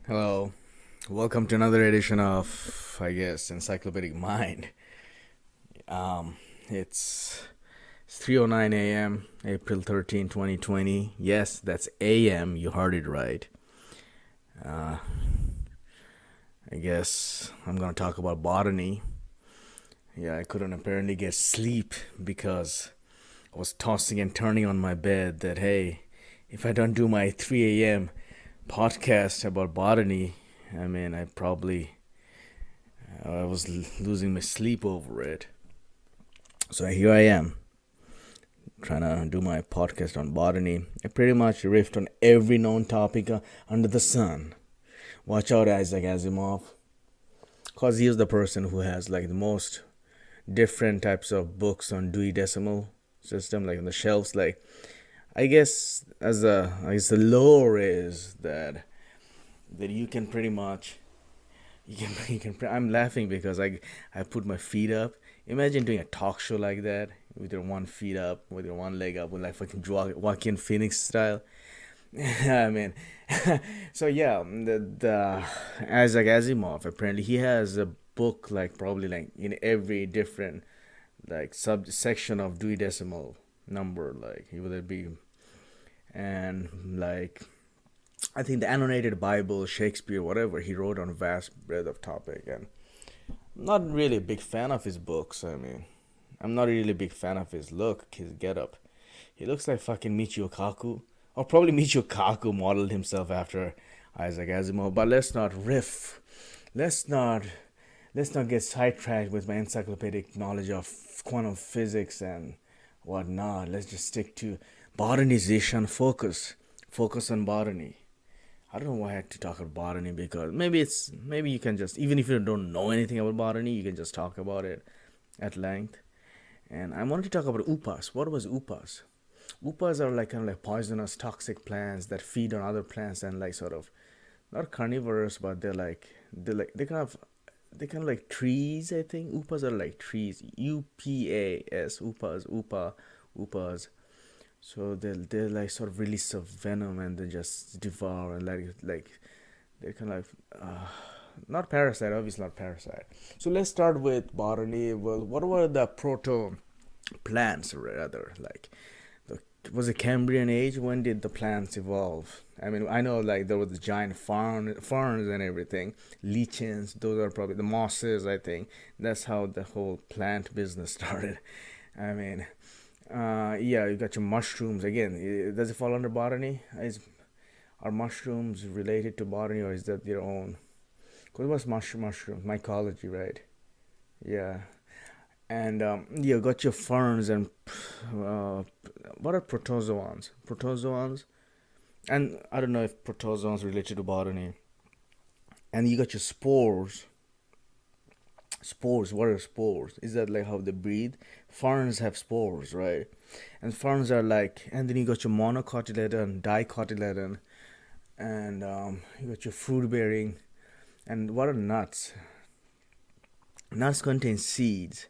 Hello, welcome to another edition of, I guess, Encyclopedic Mind. Um, it's 3:09 a.m., April 13, 2020. Yes, that's a.m. You heard it right. Uh, I guess I'm gonna talk about botany. Yeah, I couldn't apparently get sleep because I was tossing and turning on my bed. That hey, if I don't do my 3 a.m. podcast about botany, I was losing my sleep over it. So here I am, trying to do my podcast on botany. I pretty much riffed on every known topic under the sun. Watch out, Isaac Asimov, cause he is the person who has like the most different types of books on Dewey Decimal System, like on the shelves. Like I guess as the lore is that you can pretty much I'm laughing because I put my feet up. Imagine doing a talk show like that with your one feet up, with your one leg up, with like fucking Joaquin Phoenix style. I mean, so yeah, the Isaac Asimov apparently he has a book like probably like in every different like subsection of Dewey Decimal number, like whether it be and like I think the annotated Bible, Shakespeare, whatever he wrote on a vast breadth of topic, and I'm not really a big fan of his books. I'm not really a big fan of his look, his getup. He looks like fucking Michio Kaku, or probably Michio Kaku modeled himself after Isaac Asimov. But let's not riff. Let's not let's not get sidetracked with my encyclopedic knowledge of quantum physics and whatnot. Let's just stick to botanization focus. Focus on botany. I don't know why I had to talk about botany because maybe you can just even if you don't know anything about botany, you can just talk about it at length. And I wanted to talk about upas. What was upas? Upas are like kind of like poisonous, toxic plants that feed on other plants and like sort of not carnivorous, but they're kind of like trees. I think upas are like trees. UPAS upas. So they like sort of release of venom and they just devour and like they're kind of like not parasite, obviously not parasite. So let's start with botany. Well, what were the proto plants rather like? The, was it Cambrian age? When did the plants evolve? I mean, I know like there was the giant ferns and everything, lichens. Those are probably the mosses. I think that's how the whole plant business started. I mean, yeah, you got your mushrooms again. Does it fall under botany? Are mushrooms related to botany or is that their own? Because what's mushrooms? Mycology, right? Yeah. And you got your ferns and uh, what are protozoans? Protozoans, and I don't know if protozoans related to botany. And you got your spores. Spores. What are spores? Is that like how they breathe? Ferns have spores, right? And ferns are like, and then you got your monocotyledon, dicotyledon, and you got your fruit bearing. And what are nuts? Nuts contain seeds,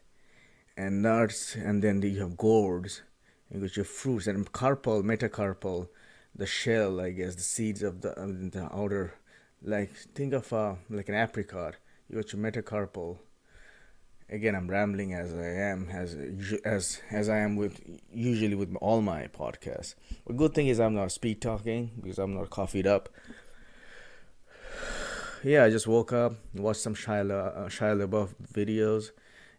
and nuts, and then you have gourds. You got your fruits and carpal, metacarpal, the shell, I guess, the seeds of the outer. Like think of like an apricot. You got your metacarpal. Again, I'm rambling as I am as I am with usually with all my podcasts. The good thing is I'm not speed talking because I'm not coffeeed up. Yeah, I just woke up, watched some Shia LaBeouf videos.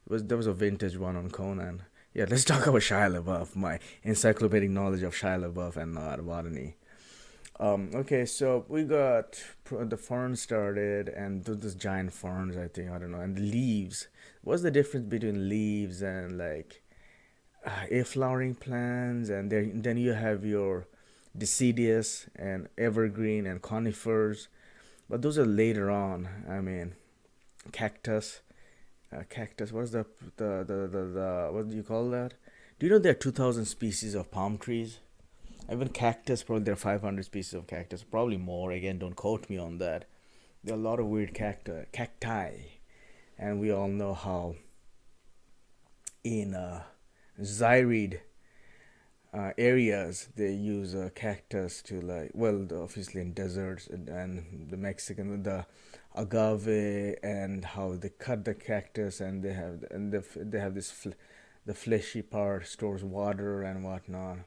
There was a vintage one on Conan. Yeah, let's talk about Shia LaBeouf, my encyclopedic knowledge of Shia LaBeouf and botany. Okay, so we got the ferns started, and those giant ferns, I think, I don't know, and the leaves. What's the difference between leaves and like a-flowering plants? And then you have your deciduous and evergreen and conifers, but those are later on. I mean, cactus, cactus. What's the what do you call that? Do you know there are 2,000 species of palm trees? Even cactus, probably there are 500 species of cactus, probably more. Again, don't quote me on that. There are a lot of weird cacti, and we all know how in Zyrid, areas they use cactus to like, well, obviously in deserts, and the Mexican, the agave, and how they cut the cactus, and they have this the fleshy part stores water and whatnot.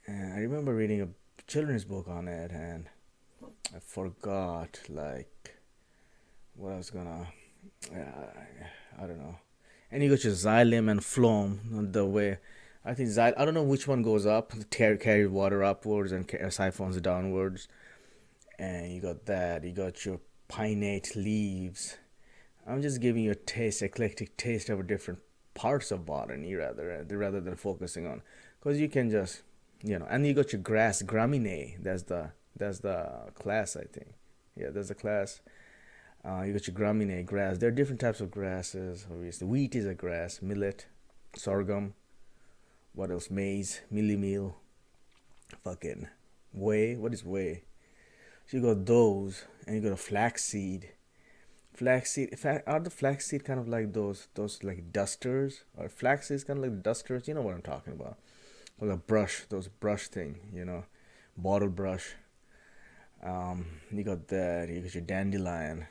And I remember reading a children's book on it, and I forgot like what I was gonna. I don't know. And you got your xylem and phloem. The way I think I don't know which one goes up. Carry water upwards and siphons downwards. And you got that. You got your pinnate leaves. I'm just giving you a taste, eclectic taste of different parts of botany rather than focusing on, because you can just, and you got your grass graminae. That's the class, I think. Yeah, that's the class. You got your graminae grass. There are different types of grasses. Obviously, wheat is a grass. Millet, sorghum. What else? Maize, mealie meal. Fucking whey. What is whey? So you got those, and you got a flaxseed. Flaxseed. Are the flaxseed kind of like those like dusters? Or flaxseed is kind of like dusters. You know what I'm talking about? Or the brush, those brush thing. Bottle brush. You got that. You got your dandelion,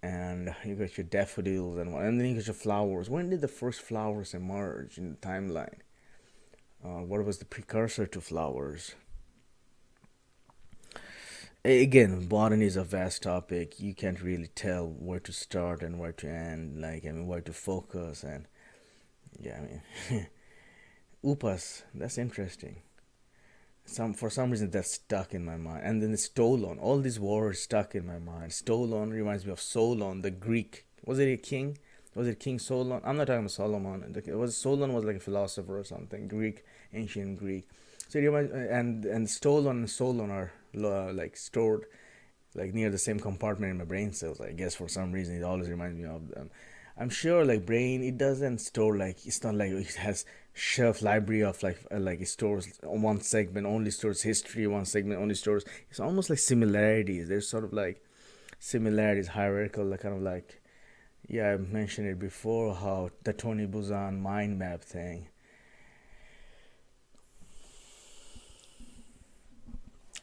and you got your daffodils, and then you got your flowers. When did the first flowers emerge in the timeline? What was the precursor to flowers? Again, botany is a vast topic. You can't really tell where to start and where to end. Like, I mean, where to focus, and yeah, I mean, upas. That's interesting. For some reason that's stuck in my mind. And then the Stolon. All these words stuck in my mind. Stolon reminds me of Solon, the Greek. Was it a king? Was it King Solon? I'm not talking about Solomon. Solon was like a philosopher or something. Greek, ancient Greek. So it reminds, and Stolon and Solon are like stored like near the same compartment in my brain cells. I guess for some reason it always reminds me of them. I'm sure like brain, it doesn't store, like it's not like it has shelf library of like it stores one segment only stores history, one segment only stores. It's almost like similarities. There's sort of like similarities, hierarchical, like kind of like, yeah, I mentioned it before, how the Tony Buzan mind map thing.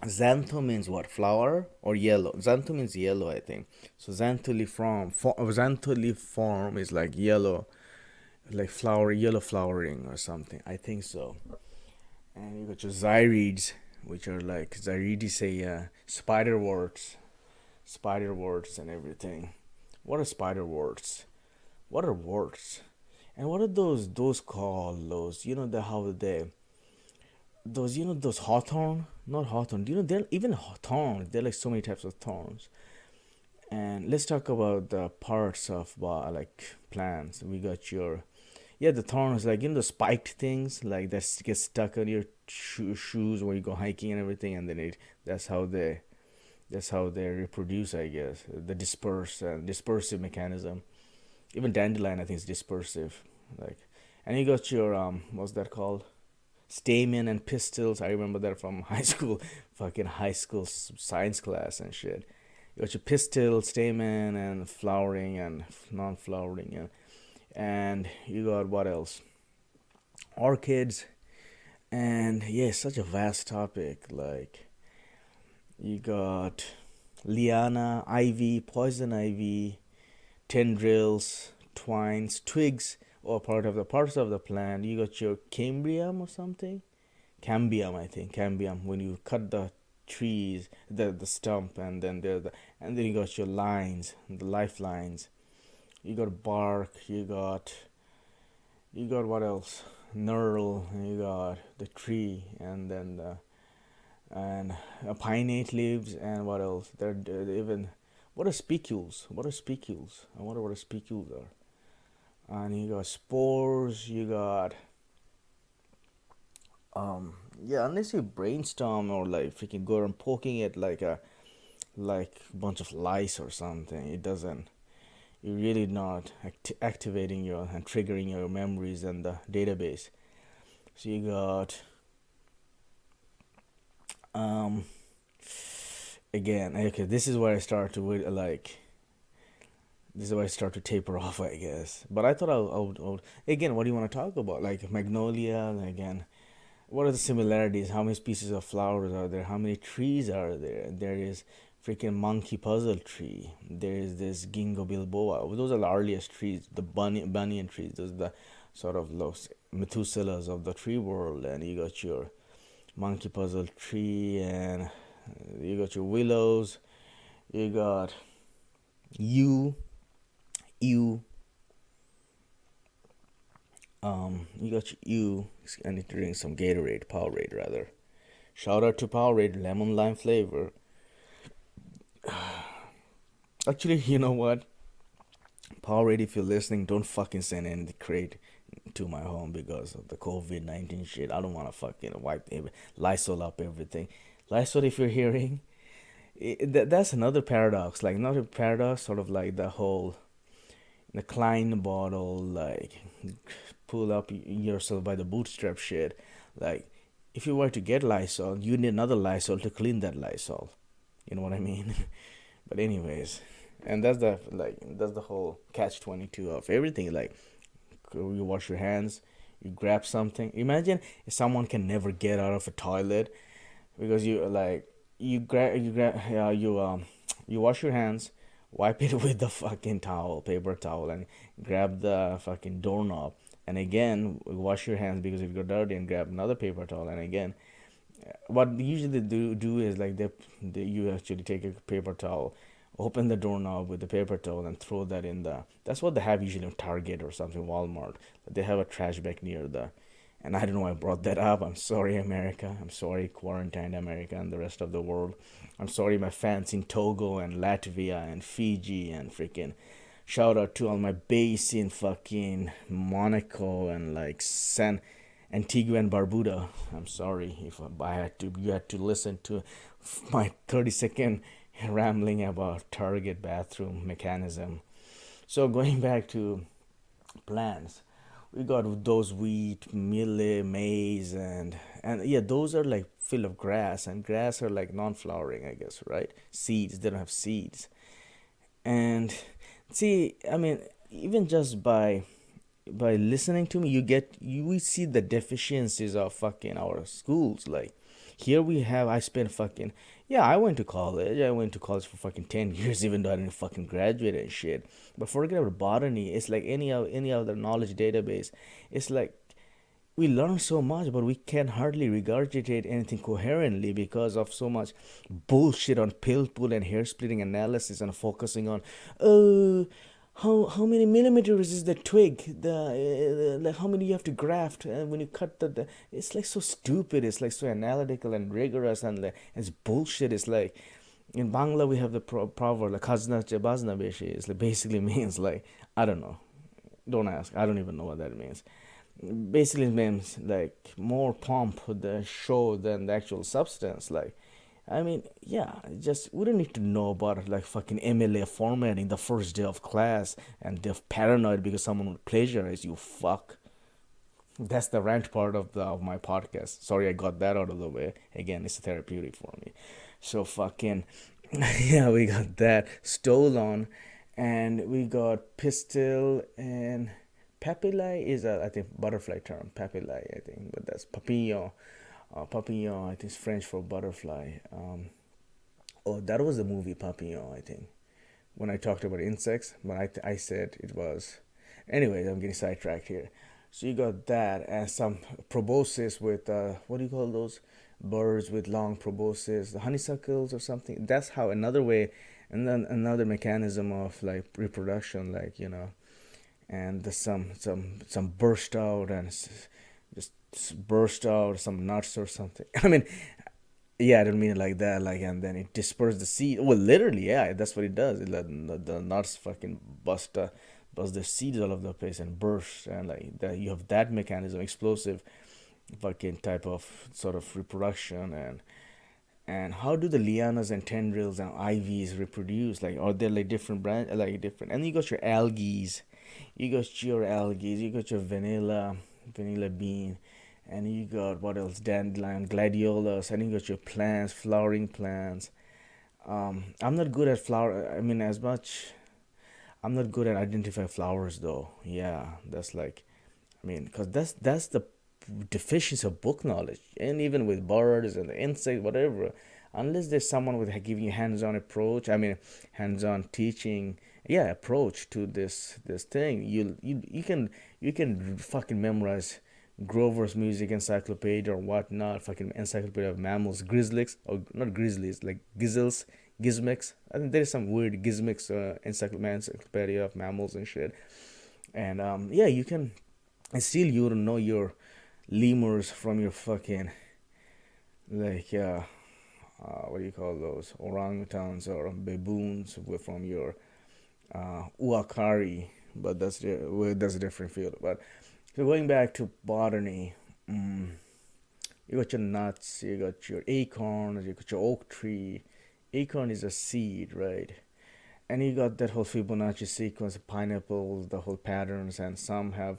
Xantho means what? Flower or yellow? Xantho means yellow, I think. So xantholyform is like yellow, like flower, yellow flowering or something. I think so. And you got your zyrides, which are like zyrides say spider warts and everything. What are spider warts? What are warts? And what are those called? Those, the how they those, those hawthorn, not hawthorn. There even thorns. There are like so many types of thorns. And let's talk about the parts of like plants. We got your, yeah, the thorns, like the spiked things like that get stuck on your shoes when you go hiking and everything, and then that's how they that's how they reproduce, I guess. The dispersive mechanism. Even dandelion, I think, is dispersive. Like, and you got your what's that called? Stamen and pistils. I remember that from high school, fucking high school science class and shit. You got your pistil, stamen, and flowering and non-flowering, and you got what else? Orchids, and yeah, such a vast topic. Like, you got liana, ivy, poison ivy, tendrils, twines, twigs, or parts of the plant. You got your cambium or something. Cambium, I think. Cambium. When you cut the trees, the stump, and then you got your lines, the lifelines. You got bark. You got what else? Knurl. You got the tree, and then and pinnate leaves, and what else? Even, what are spicules? What are spicules? I wonder what a spicules are. And you got spores. You got yeah. Unless you brainstorm or like freaking go around poking it like a bunch of lice or something, it doesn't. You're really not activating your and triggering your memories and the database. So you got um again, okay, this is where I start to like, this is where I start to taper off, I guess. But I thought I would again, what do you want to talk about? Like magnolia again. what are the similarities? How many species of flowers are there? How many trees are there? There is freaking monkey puzzle tree. There is this ginkgo bilboa. Those are the earliest trees, the banyan trees. Those are the sort of those Methuselahs of the tree world. And you got your monkey puzzle tree, and you got your willows. You got you, you, you got you. I need to drink some Gatorade, Powerade rather. Shout out to Powerade, lemon lime flavor. Actually, you know what? Powerade, if you're listening, don't fucking send any crate to my home because of the COVID-19 shit. I don't want to fucking wipe Lysol up everything. Lysol, if you're hearing, that's another paradox. Like, not a paradox, sort of like the whole the Klein bottle, like pull up yourself by the bootstrap shit. Like, if you were to get Lysol, you need another Lysol to clean that Lysol. You know what I mean? But anyways, and that's the whole catch 22 of everything. Like, you wash your hands, you grab something. Imagine if someone can never get out of a toilet because you wash your hands, wipe it with the fucking towel, paper towel, and grab the fucking doorknob, and again wash your hands because if you go dirty, and grab another paper towel, and again what they usually do is like they you actually take a paper towel, open the doorknob with the paper towel, and throw that in the. That's what they have usually in Target or something, Walmart. They have a trash bag near the. And I don't know why I brought that up. I'm sorry, America. I'm sorry, quarantined America and the rest of the world. I'm sorry, my fans in Togo and Latvia and Fiji and freaking. Shout out to all my base in fucking Monaco and like San Antigua and Barbuda. I'm sorry if I had to. You had to listen to my 30-second rambling about Target bathroom mechanism. So going back to plants, we got those wheat, millet, maize, and yeah, those are like full of grass, and grass are like non-flowering, I guess, right? Seeds, they don't have seeds. And see, I mean, even just by listening to me, you we see the deficiencies of fucking our schools. Like, here we have, I spent fucking, yeah, I went to college for fucking 10 years, even though I didn't fucking graduate and shit. But forget about botany. It's like any other knowledge database. It's like we learn so much, but we can hardly regurgitate anything coherently because of so much bullshit on pill pull and hair splitting analysis, and focusing on, oh, how many millimeters is the twig? Like how many you have to graft, and when you cut the it's like so stupid. It's like so analytical and rigorous, and like, it's bullshit. It's like in Bangla we have the proverb like khazna chabazna beshi. It's like basically means like, I don't know. Don't ask. I don't even know what that means. Basically means like more pomp the show than the actual substance. Like, I mean, yeah, just we don't need to know about like fucking MLA formatting the first day of class, and they're paranoid because someone would plagiarize you. Fuck. That's the rant part of my podcast. Sorry, I got that out of the way. Again, it's therapeutic for me. So fucking yeah, we got that stole on, and we got pistil, and papilli is a, I think, butterfly term. Papilli, I think, but that's papillon. Papillon, I think, is French for butterfly. Oh, that was the movie Papillon, I think. When I talked about insects, but I said it was. Anyways, I'm getting sidetracked here. So you got that, and some proboscis with what do you call those birds with long proboscis, the honeysuckles or something. That's how another way, and then another mechanism of like reproduction, like, and the, some burst out, and just burst out some nuts or something. I mean, yeah, I don't mean it like that. Like, and then it disperses the seed. Well, literally, yeah, that's what it does. The nuts fucking bust the seeds all over the place and burst, and like that you have that mechanism, explosive fucking type of sort of reproduction. And how do the lianas and tendrils and ivies reproduce? Like, are there like different branch, like different? And you got your algae, you got your vanilla bean, and you got what else? Dandelion, gladiolus, and you got your plants, flowering plants. I'm not good at flower. I mean, as much. I'm not good at identifying flowers though. Yeah, that's like, I mean, cause that's the deficiency of book knowledge, and even with birds and the insects, whatever. Unless there's someone with giving you hands-on approach, I mean, hands-on teaching, yeah, approach to this thing, you can fucking memorize Grover's Music Encyclopedia or whatnot, fucking Encyclopedia of Mammals, grizzlies, or not grizzlies, like gizzles, gizmics. I think there is some weird gizmics, encyclopedia of mammals and shit. And yeah, you can, and still you don't know your lemurs from your fucking, like, what do you call those, orangutans or baboons from your uakari. But that's a different field. But so going back to botany, mm, you got your nuts, you got your acorns, you got your oak tree. Acorn is a seed, right? And you got that whole Fibonacci sequence of pineapples, the whole patterns, and some have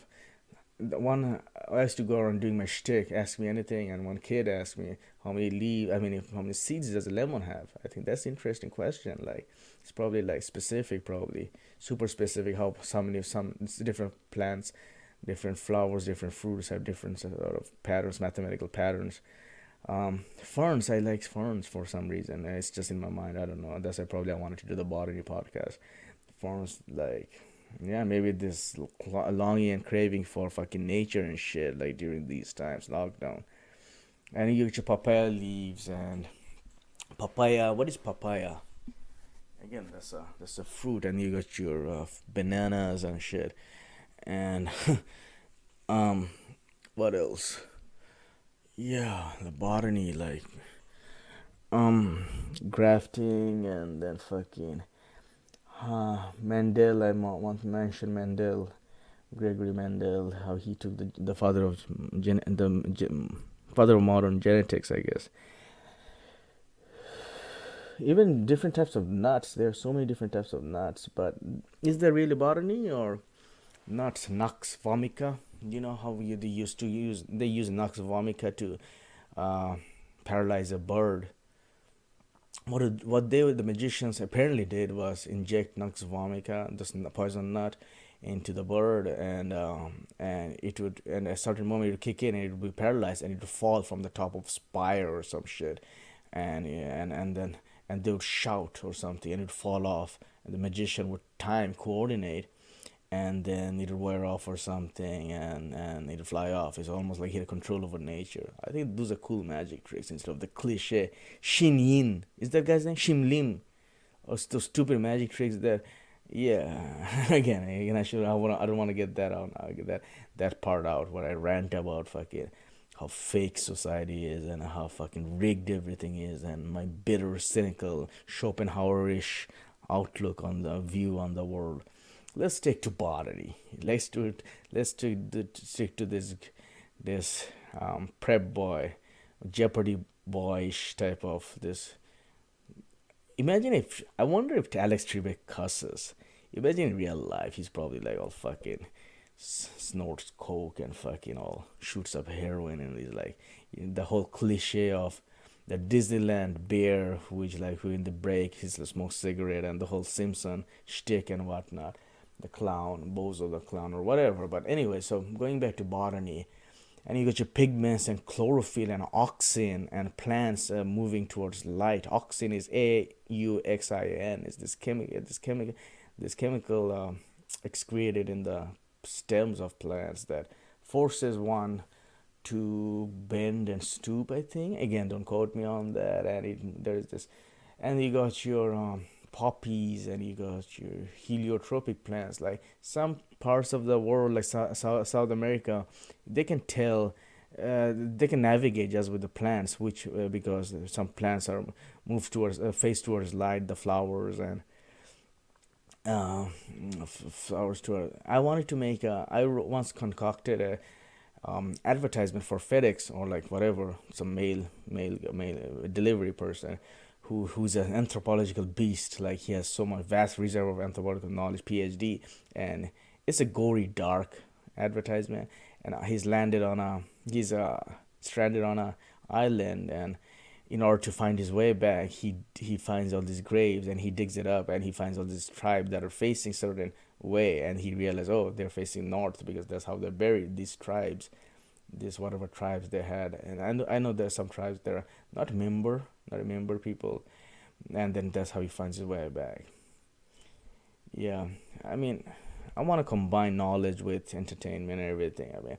the one. I used to go around doing my shtick, ask me anything, and one kid asked me how many leaves, I mean, how many seeds does a lemon have? I think that's an interesting question. Like, it's probably like specific, probably super specific. How some different plants, different flowers, different fruits have different sort of patterns, mathematical patterns. Ferns, I like ferns for some reason. It's just in my mind. I don't know. That's why probably I wanted to do the botany podcast. Ferns, like, yeah, maybe this longing and craving for fucking nature and shit, like during these times, lockdown. And you get your papaya leaves and papaya. What is papaya? Again, that's a fruit, and you got your bananas and shit. And um, what else? Yeah, the botany, like um grafting, and then fucking Mendel. I want to mention Mendel, Gregory Mendel, how he took the father of father of modern genetics, I guess. Even different types of nuts. There are so many different types of nuts, but is there really botany or nuts? Nux vomica. You know how they used to use, they use nux vomica to uh, paralyze a bird. What the magicians apparently did was inject nux vomica, this poison nut, into the bird, and it would, and at a certain moment it would kick in and it would be paralyzed and it would fall from the top of spire or some shit, and yeah, and they would shout or something and it would fall off, and the magician would time coordinate, and then it'll wear off or something, and it'll fly off. It's almost like he had control over nature. I think those are cool magic tricks instead of the cliche Shin Yin. Is that guy's name? Shim Lim. Or those stupid magic tricks that, yeah. again, I don't want to get that out. I'll get that part out where I rant about fucking how fake society is and how fucking rigged everything is, and my bitter, cynical, Schopenhauerish outlook on the view on the world. Let's stick to botany. Let's do it. Stick to this prep boy, Jeopardy boyish type of this. Imagine if, I wonder if Alex Trebek cusses. Imagine in real life, he's probably like all fucking snorts coke and fucking all shoots up heroin, and he's like, the whole cliche of the Disneyland bear, which like who in the break he's smokes cigarette, and the whole Simpson shtick and whatnot, the clown, Bozo the clown or whatever. But anyway, so going back to botany, and you got your pigments and chlorophyll and auxin and plants moving towards light. Auxin is AUXIN. Is this chemical excreted in the stems of plants that forces one to bend and stoop, I think. Again, don't quote me on that. And there's this, and you got your poppies, and you got your heliotropic plants. Like some parts of the world, like South America, they can tell. They can navigate just with the plants, which because some plants are moved towards face towards light, the flowers, and uh, flowers to. I wanted to make a. Once concocted a advertisement for FedEx or like whatever, some male delivery person who's an anthropological beast. Like he has so much vast reserve of anthropological knowledge, PhD, and it's a gory, dark advertisement. And he's stranded on a island, and in order to find his way back, he finds all these graves and he digs it up, and he finds all these tribes that are facing certain way, and he realizes, oh, they're facing north because that's how they're buried, these tribes. this whatever tribes they had. And I know there's some tribes that are not member people, and then that's how he finds his way back. Yeah, I mean, I want to combine knowledge with entertainment and everything. I mean,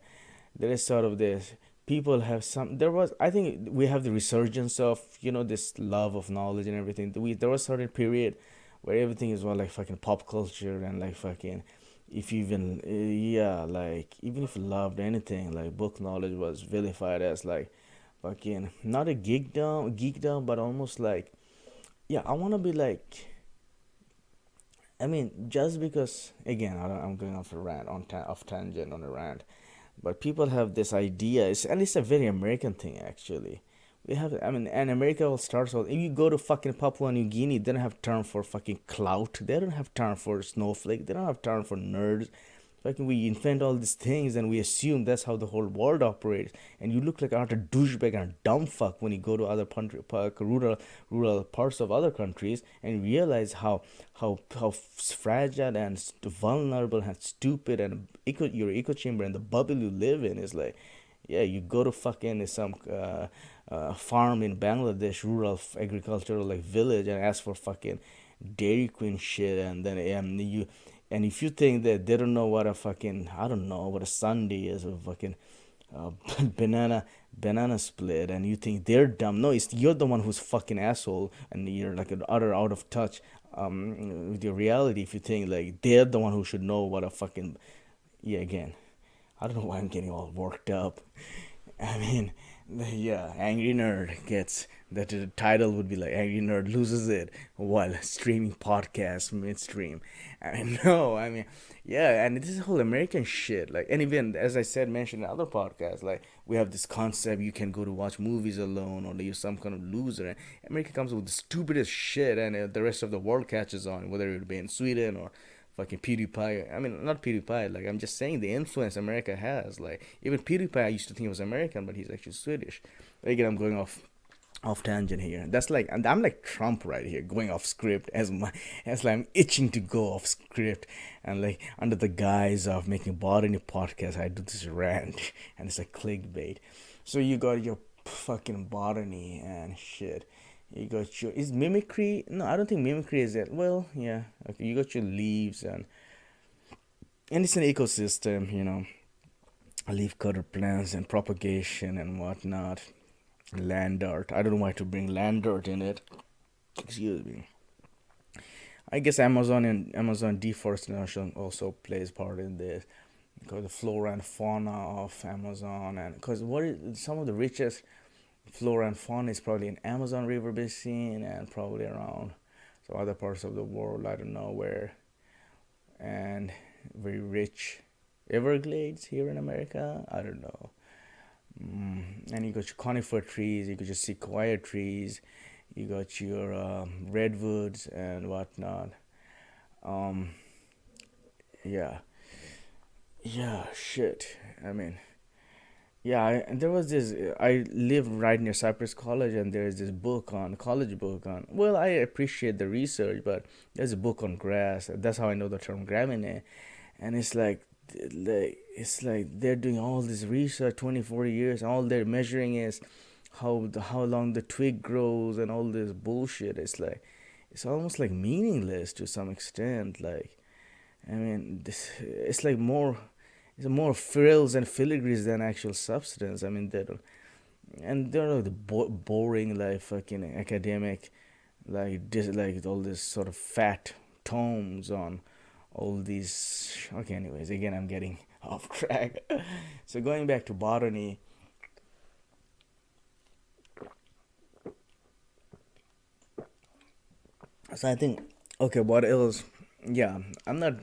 there is sort of this, people have some, there was, I think we have the resurgence of, this love of knowledge and everything. There was a certain period where everything is all like fucking pop culture, and like fucking, if you even yeah, like even if you loved anything, like book knowledge was vilified as like fucking not a geekdom, but almost like, yeah, I want to be like, I mean, just because, again, I'm going off a rant off tangent on a rant, but people have this idea, and it's a very American thing actually. We have, I mean, and America all starts with, if you go to fucking Papua New Guinea, they don't have time for fucking clout. They don't have time for snowflake. They don't have time for nerds. Fucking, we invent all these things and we assume that's how the whole world operates. And you look like an utter douchebag and a dumb fuck when you go to other rural parts of other countries, and you realize how fragile and vulnerable and stupid and your echo chamber and the bubble you live in is like. Yeah, you go to fucking some farm in Bangladesh, rural agricultural like village, and ask for fucking Dairy Queen shit, and then and if you think that they don't know what a fucking, I don't know what a Sunday is, or fucking uh, banana banana split, and you think they're dumb. No, it's you're the one who's fucking asshole, and you're like an utter out of touch with your reality. If you think like they're the one who should know what a fucking, yeah, again, I don't know why I'm getting all worked up. I mean, yeah, Angry Nerd gets that, the title would be like Angry Nerd loses it while streaming podcasts midstream. I mean, no, I mean, yeah, and this is whole American shit. Like, and even as I said, mentioned in other podcasts, like we have this concept you can go to watch movies alone, or you're some kind of loser. And America comes up with the stupidest shit, and the rest of the world catches on, whether it be in Sweden or fucking PewDiePie. I mean, not PewDiePie. Like, I'm just saying the influence America has. Like, even PewDiePie, I used to think he was American, but he's actually Swedish. But again, I'm going off tangent here. That's like, and I'm like Trump right here, going off script as like I'm itching to go off script, and like under the guise of making Botany podcast, I do this rant, and it's like clickbait. So you got your fucking Botany and shit. You got your, is mimicry? No, I don't think mimicry is it. Well, yeah. Okay, you got your leaves, and it's an ecosystem, leaf cutter plants and propagation and whatnot. Land art. I don't know why to bring land art in it. Excuse me. I guess Amazon deforestation also plays part in this, because the flora and fauna of Amazon, and because what is some of the richest flora and fauna is probably in Amazon River basin, and probably around some other parts of the world. I don't know where, and very rich Everglades here in America. I don't know. And you got your conifer trees, you got your sequoia trees, you got your redwoods and whatnot. Um, yeah, yeah, shit. I mean, yeah, and there was this. I live right near Cypress College, and there's this book on college book on. Well, I appreciate the research, but there's a book on grass. That's how I know the term gramine, and it's like they're doing all this research 40 years. All they're measuring is how long the twig grows and all this bullshit. It's like it's almost like meaningless to some extent. Like, I mean, it's like more. It's more frills and filigrees than actual substance. I mean, they're like the boring, like fucking academic, like all this sort of fat tomes on all these. Okay, anyways, again, I'm getting off track. So going back to botany, so I think, okay, what else? Yeah, I'm not,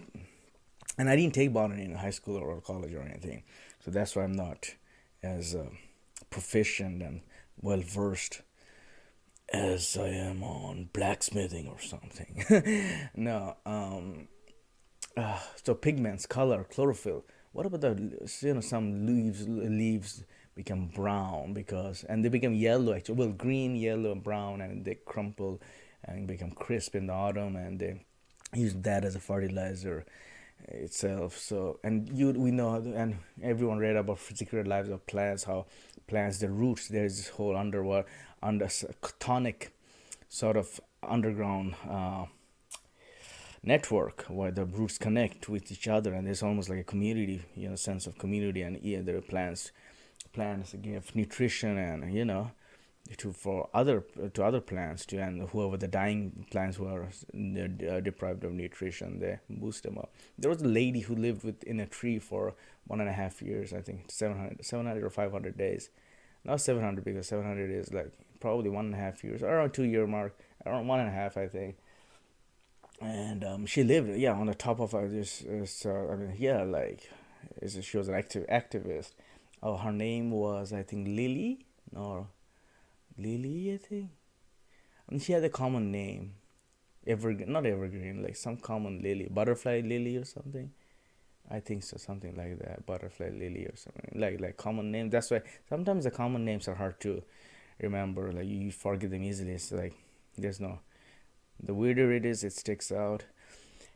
and I didn't take botany in high school or college or anything, so that's why I'm not as proficient and well versed as I am on blacksmithing or something. No, so pigments, color, chlorophyll. What about the, some leaves become brown because, and they become yellow actually. Well, green, yellow, and brown, and they crumple and become crisp in the autumn, and they use that as a fertilizer. itself. So, and we know, and everyone read about secret lives of plants, how plants, the roots, there's this whole underwater, under tonic sort of underground network where the roots connect with each other, and there's almost like a community, sense of community. And yeah, there are plants give nutrition, and to for other to other plants too, and whoever the dying plants who are deprived of nutrition, they boost them up. There was a lady who lived within a tree for 1.5 years, I think 700 or 500 days. Not 700, because 700 is like probably 1.5 years, around 2 year mark, around 1.5, I think. And she lived, yeah, on the top of this I mean, yeah, like, she was an activist. Oh, her name was, I think, Lily, no, Lily, I think. And she had a common name, not evergreen, like some common lily, butterfly lily or something. I think so, something like that, butterfly lily or something, like common name. That's why sometimes the common names are hard to remember. Like, you forget them easily. It's like there's no, the weirder it is, it sticks out.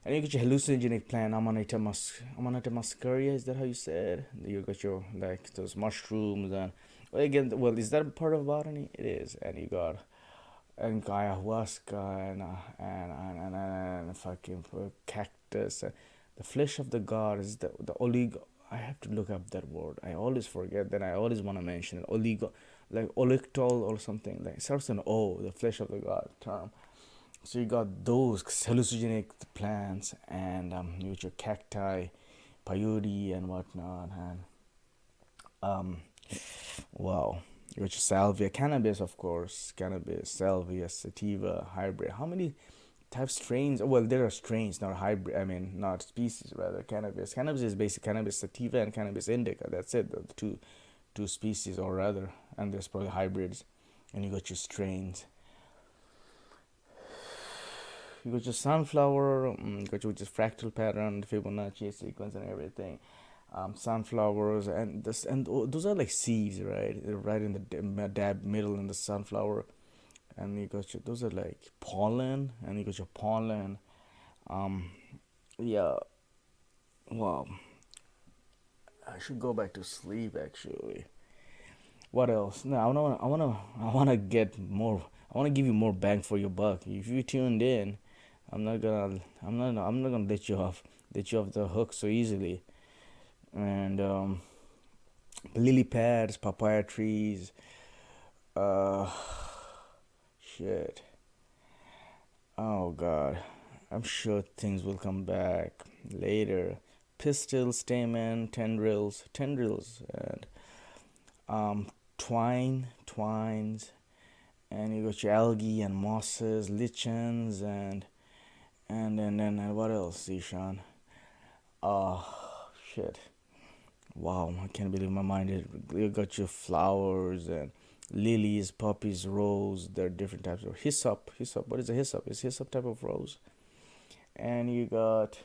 And you get your hallucinogenic plant, Amanita muscaria. Is that how you said? You got your, like, those mushrooms, and well, again, well, is that part of botany? It is. And you got, and ayahuasca, and fucking cactus. And the flesh of the god is the oligo. I have to look up that word. I always forget. Then I always want to mention it. Oligo, like olictol or something. Like, it starts with an O. The flesh of the god term. So you got those hallucinogenic plants, and you got your cacti, peyote, and whatnot, and um, wow, you got your salvia, cannabis, of course, cannabis, salvia, sativa, hybrid. How many types, strains? Well, there are strains, not hybrid. I mean, not species, rather. Cannabis is basic cannabis sativa and cannabis indica. That's it. The two species, or rather, and there's probably hybrids, and you got your strains. You got your sunflower, you got your just fractal pattern, Fibonacci sequence, and everything. Sunflowers, and this, and those are like seeds, right? They're right in the dab middle in the sunflower, and you got your, those are like pollen, and you got your pollen. Um, yeah, wow. I should go back to sleep actually. What else? No, I wanna get more. I wanna give you more bang for your buck. If you tuned in, I'm not gonna let you off the hook so easily. And lily pads, papaya trees, uh, shit. Oh God, I'm sure things will come back later. Pistils, stamen, tendrils, and um, twines, and you got your algae and mosses, lichens, and what else, Ishan? Oh, shit. Wow, I can't believe my mind is. You got your flowers and lilies, poppies, rose. There are different types of hyssop. What is a hyssop? Is hyssop type of rose? And you got,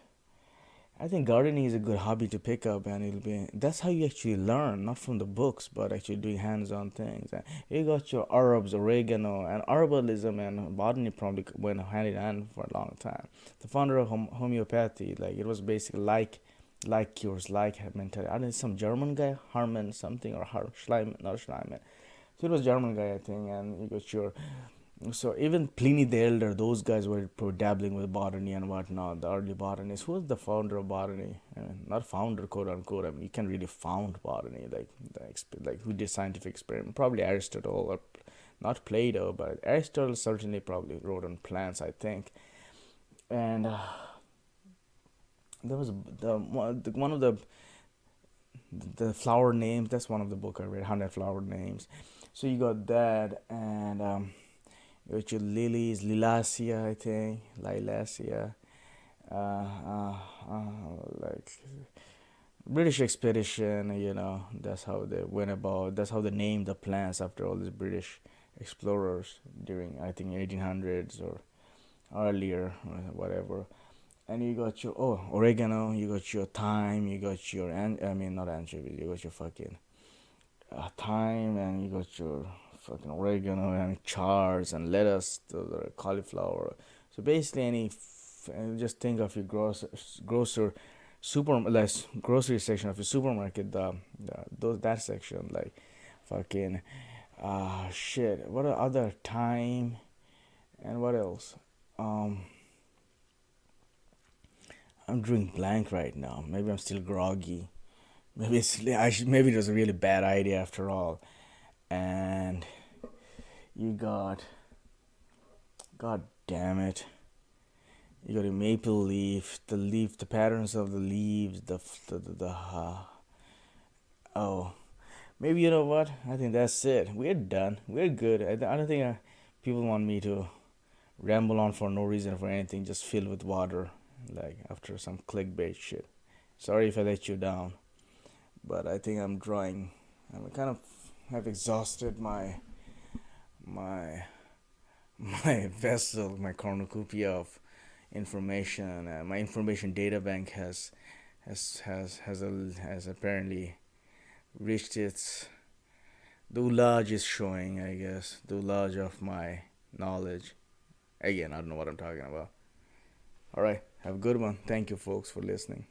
I think gardening is a good hobby to pick up, and it'll be, that's how you actually learn, not from the books, but actually doing hands-on things. And you got your herbs, oregano, and herbalism and botany probably went hand in hand for a long time. The founder of homeopathy, like, it was basically like cures, like mentality. I don't know, some German guy, Harman something, or Schleiman, not Schleiman. So it was German guy, I think, and you got your, so even Pliny the Elder, those guys were dabbling with botany and whatnot. The early botanists. Who was the founder of botany? I mean, not founder, quote unquote. I mean, you can really found botany, like like who did scientific experiment? Probably Aristotle, or not Plato, but Aristotle certainly probably wrote on plants, I think. And there was one of the flower names. That's one of the book I read, 100 flower names. So you got that, and you got your lilies, Lilacia, I think, Lilacia, uh, uh, like British expedition. That's how they went about. That's how they named the plants after all these British explorers during, I think, 1800s or earlier, or whatever. And you got your, oregano, you got your thyme, you got your, I mean, not anchovy, you got your fucking thyme, and you got your fucking oregano and chives and lettuce, the cauliflower. So basically, just think of your grocer less grocery section of a supermarket, that section, like fucking shit. What are other time and what else? Um, I'm drawing blank right now. Maybe I'm still groggy. Maybe it was a really bad idea after all. And you got, god damn it. You got a maple leaf, the patterns of the leaves, oh, maybe you know what? I think that's it. We're done. We're good. I don't think people want me to ramble on for no reason for anything, just filled with water, like after some clickbait shit. Sorry if I let you down, but I think I'm drawing. I'm kind of have exhausted my my vessel, my cornucopia of information. My information data bank has apparently reached its the ulage is showing. I guess the ulage of my knowledge. Again, I don't know what I'm talking about. All right, have a good one. Thank you, folks, for listening.